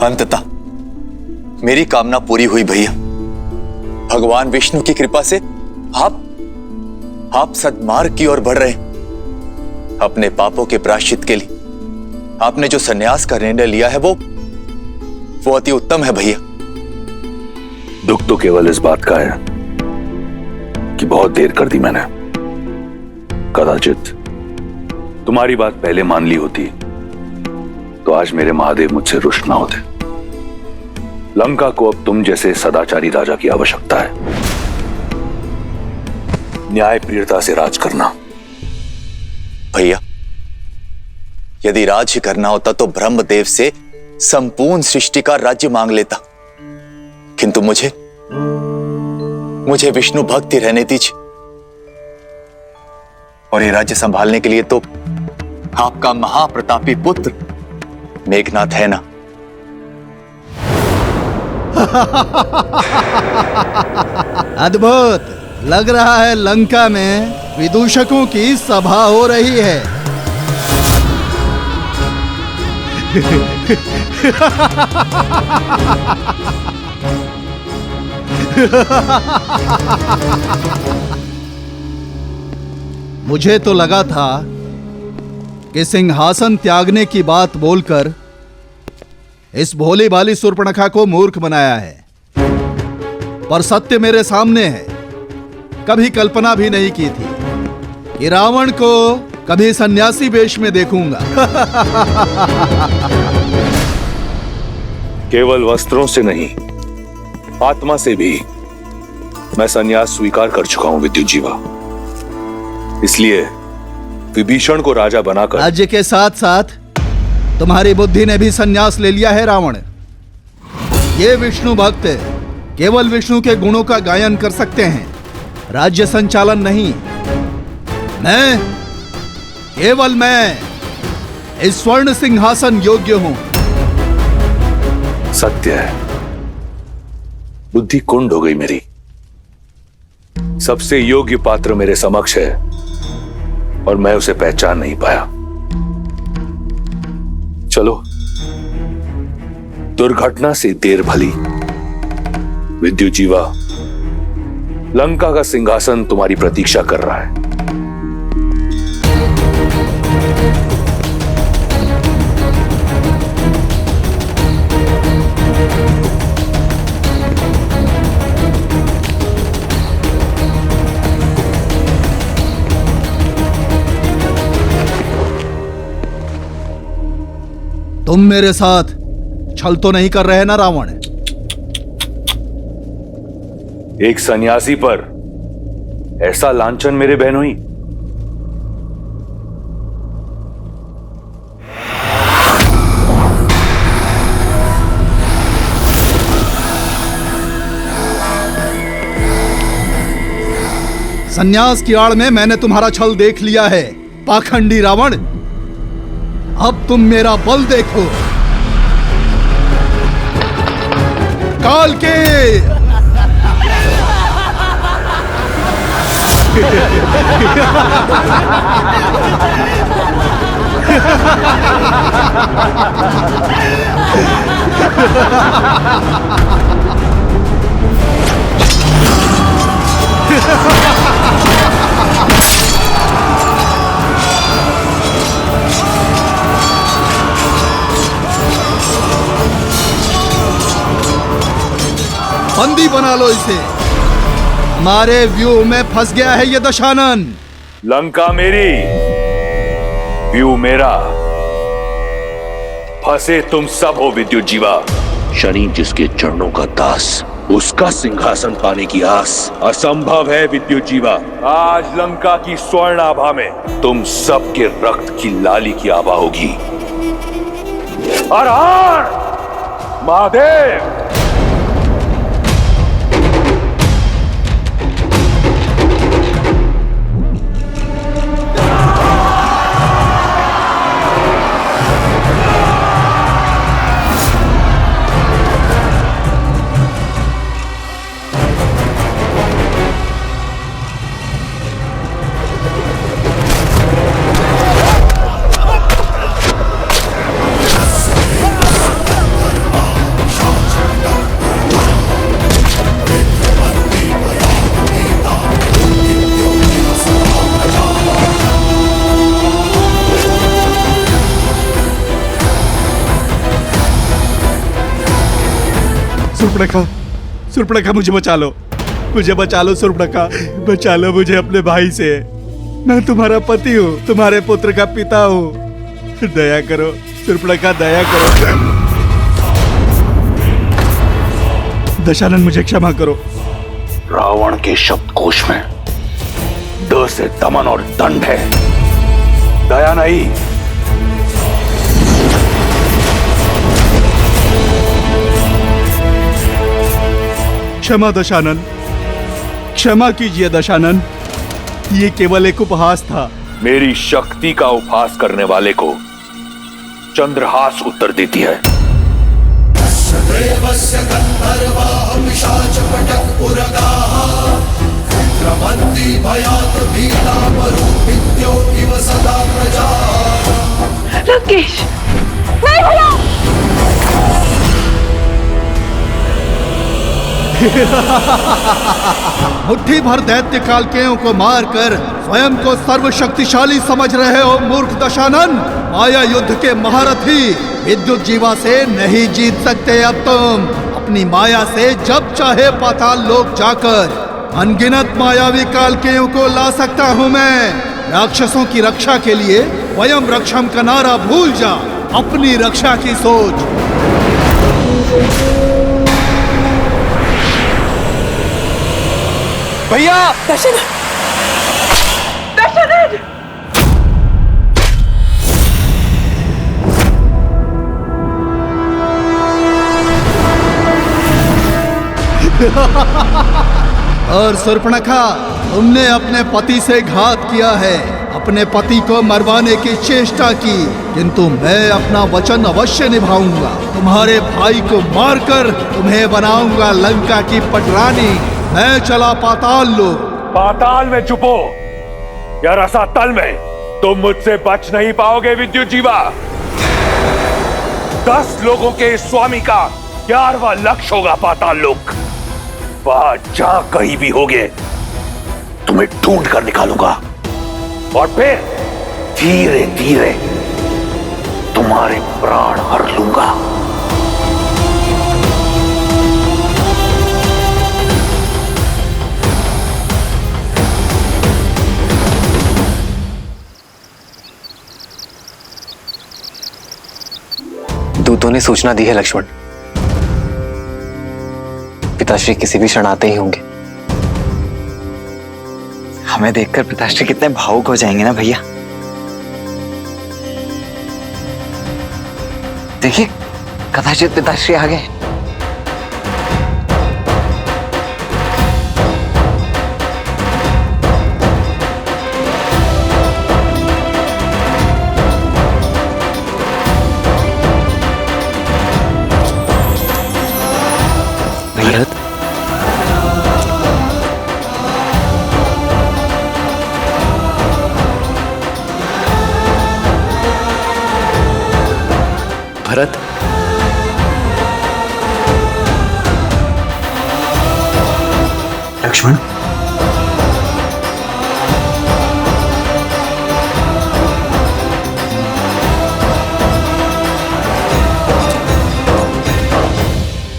अंततः मेरी कामना पूरी हुई भैया। भगवान विष्णु की कृपा से आप सद्मार्ग की ओर बढ़ रहे हैं। अपने पापों के प्रायश्चित के लिए आपने जो सन्यास का निर्णय लिया है वो अति उत्तम है भैया। दुख तो केवल इस बात का है कि बहुत देर कर दी मैंने। कदाचित तुम्हारी बात पहले मान ली होती तो आज मेरे महादेव मुझसे रुष्ट ना होते। लंका को अब तुम जैसे सदाचारी राजा की आवश्यकता है। न्याय प्रियता से राज करना। भैया, यदि राज ही करना होता तो ब्रह्मदेव से संपूर्ण सृष्टि का राज्य मांग लेता, किंतु मुझे विष्णु भक्ति रहने दीजिए। और ये राज्य संभालने के लिए तो आपका महाप्रतापी पुत्र मेघनाथ है ना। अद्भुत लग रहा है। लंका में विदूषकों की सभा हो रही है। मुझे तो लगा था कि सिंहासन त्यागने की बात बोलकर इस भोली भाली शूर्पणखा को मूर्ख बनाया है, पर सत्य मेरे सामने है। कभी कल्पना भी नहीं की थी कि रावण को कभी सन्यासी वेश में देखूंगा। केवल वस्त्रों से नहीं, आत्मा से भी मैं सन्यास स्वीकार कर चुका हूं विद्युत जीवा। इसलिए विभीषण को राजा बनाकर राज्य के साथ साथ तुम्हारी बुद्धि ने भी सन्यास ले लिया है रावण। ये विष्णु भक्त केवल विष्णु के गुणों का गायन कर सकते हैं, राज्य संचालन नहीं। केवल मैं इस स्वर्ण सिंहासन योग्य हूं। सत्य है, बुद्धि कुंड हो गई मेरी। सबसे योग्य पात्र मेरे समक्ष है और मैं उसे पहचान नहीं पाया। चलो, दुर्घटना से देर भली। विद्युत जीवा, लंका का सिंहासन तुम्हारी प्रतीक्षा कर रहा है। तुम मेरे साथ छल तो नहीं कर रहे ना रावण? एक सन्यासी पर ऐसा लांछन मेरे बहनोई। सन्यास की आड़ में मैंने तुम्हारा छल देख लिया है, पाखंडी रावण। अब तुम मेरा बल देखो। काल के बंदी बना लो इसे। हमारे व्यूह में फंस गया है ये दशानन। लंका मेरी, व्यू मेरा, फंसे तुम सब हो विद्युत जीवा। शनि जिसके चरणों का दास, उसका सिंहासन पाने की आस असंभव है विद्युत जीवा। आज लंका की स्वर्ण आभा में तुम सबके रक्त की लाली की आभा होगी। हर हर महादेव। सुर्पणखा, सुर्पणखा मुझे बचा लो, मुझे बचा लो सुर्पणखा, बचा लो मुझे अपने भाई से। मैं तुम्हारा पति हूँ, तुम्हारे पुत्र का पिता हूँ। दया करो सुर्पणखा, दया करो। दशानन मुझे क्षमा करो। रावण के शब्दकोश में द से दमन और दंड है, दया नहीं। क्षमा दशानन, क्षमा कीजिए दशानन, ये केवल एक उपहास था। मेरी शक्ति का उपहास करने वाले को चंद्रहास उत्तर देती है। लंकेश, नहीं भैया। मुट्ठी भर दैत्य कालकेयों को मारकर स्वयं को सर्वशक्तिशाली समझ रहे हो मूर्ख दशानन। माया युद्ध के महारथी विद्युत जीवा से नहीं जीत सकते। अब तुम अपनी माया से जब चाहे पाताल लोक जाकर अनगिनत मायावी कालकेयों को ला सकता हूँ मैं। राक्षसों की रक्षा के लिए वयम रक्षम का नारा भूल जा, अपनी रक्षा की सोच। भैया, दशानन, दशानन! और सुर्पणखा, तुमने अपने पति से घात किया है, अपने पति को मरवाने की चेष्टा की, किंतु मैं अपना वचन अवश्य निभाऊंगा। तुम्हारे भाई को मारकर तुम्हें बनाऊंगा लंका की पटरानी। मैं चला पाताल लोक। पाताल में छुपो या रसातल में, तुम मुझसे बच नहीं पाओगे विद्युत जीवा। 10 लोगों के स्वामी का 11वां लक्ष्य होगा पाताल लोक। वहां जहां कहीं भी होगे तुम्हें ढूंढ कर निकालूंगा और फिर धीरे धीरे तुम्हारे प्राण हर लूंगा। दूतों ने सूचना दी है लक्ष्मण, पिताश्री किसी भी क्षण आते ही होंगे। हमें देखकर पिताश्री कितने भावुक हो जाएंगे ना भैया। देखिए, कदाचित पिताश्री आ गए। भरत, भरत, लक्ष्मण,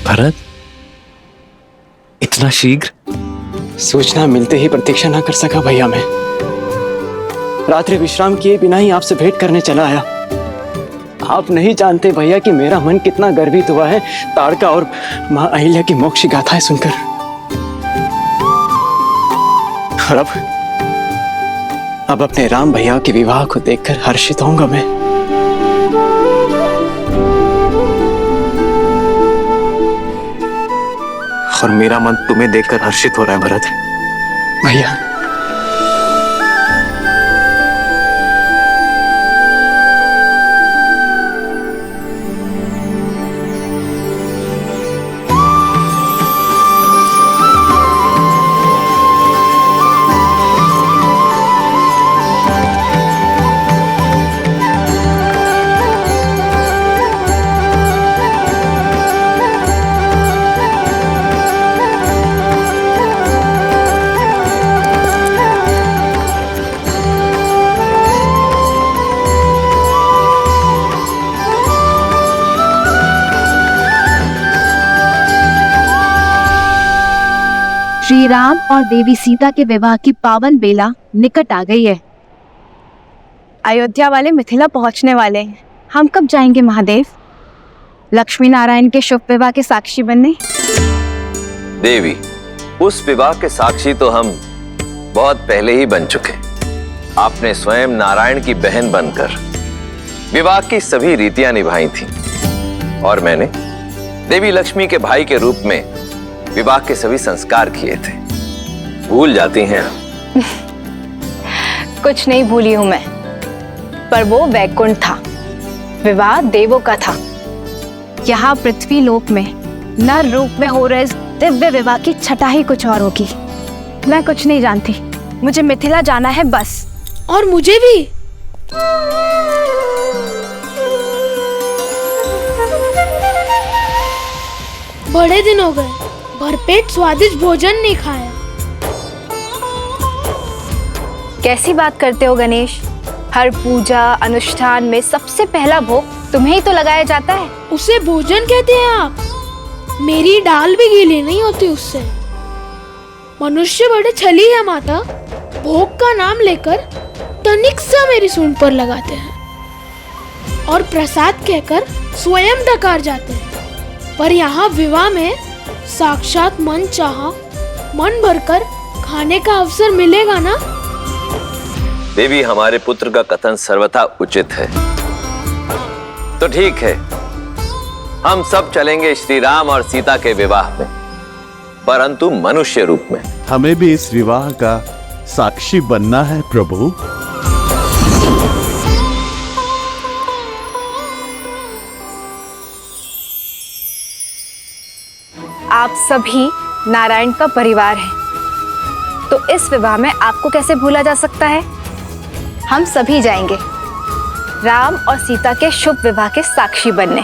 भरत, इतना शीघ्र? सूचना मिलते ही प्रतीक्षा ना कर सका भैया मैं। रात्रि विश्राम किए बिना ही आपसे भेंट करने चला आया। आप नहीं जानते भैया कि मेरा मन कितना गर्वित हुआ है ताड़का और मां अहिल्या की मोक्ष गाथाएं सुनकर। और अब अपने राम भैया के विवाह को देखकर हर्षित होऊंगा मैं। और मेरा मन तुम्हें देखकर हर्षित हो रहा है भरत। भैया, श्री राम और देवी सीता के विवाह की पावन बेला निकट आ गई है। अयोध्या वाले मिथिला पहुंचने वाले हैं। हम कब जाएंगे महादेव? लक्ष्मी नारायण के शुभ विवाह के साक्षी बनने। देवी, उस विवाह के साक्षी तो हम बहुत पहले ही बन चुके। आपने स्वयं नारायण की बहन बनकर विवाह की सभी रीतियां निभाई थी और मैंने देवी लक्ष्मी के भाई के रूप में विवाह के सभी संस्कार किए थे। भूल जाती हैं आप? कुछ नहीं भूली हूं मैं, पर वो वैकुंठ था, विवाह देवों का था। यहाँ पृथ्वी लोक में नर रूप में हो रहे इस दिव्य विवाह की छटा ही कुछ और होगी। मैं कुछ नहीं जानती, मुझे मिथिला जाना है बस। और मुझे भी। बड़े दिन हो गए, भरपेट स्वादिष्ट भोजन नहीं खाया। कैसी बात करते हो गणेश? हर पूजा अनुष्ठान में सबसे पहला भोग तुम्हें ही तो लगाया जाता है। उसे भोजन कहते हैं आप? मेरी डाल भी गीली नहीं होती उससे। मनुष्य बड़े छली है माता, भोग का नाम लेकर तनिक सा मेरी सूंड पर लगाते हैं और प्रसाद कहकर स्वयं डकार जाते हैं। पर यहाँ विवाह में साक्षात मन चाहा मन भरकर खाने का अवसर मिलेगा ना? देवी, हमारे पुत्र का कथन सर्वथा उचित है। तो ठीक है, हम सब चलेंगे श्री राम और सीता के विवाह में, परंतु मनुष्य रूप में। हमें भी इस विवाह का साक्षी बनना है प्रभु। आप सभी नारायण का परिवार है, तो इस विवाह में आपको कैसे भूला जा सकता है? हम सभी जाएंगे राम और सीता के शुभ विवाह के साक्षी बनने।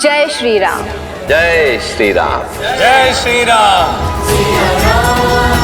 जय श्री राम। जय श्री राम। जय श्री राम।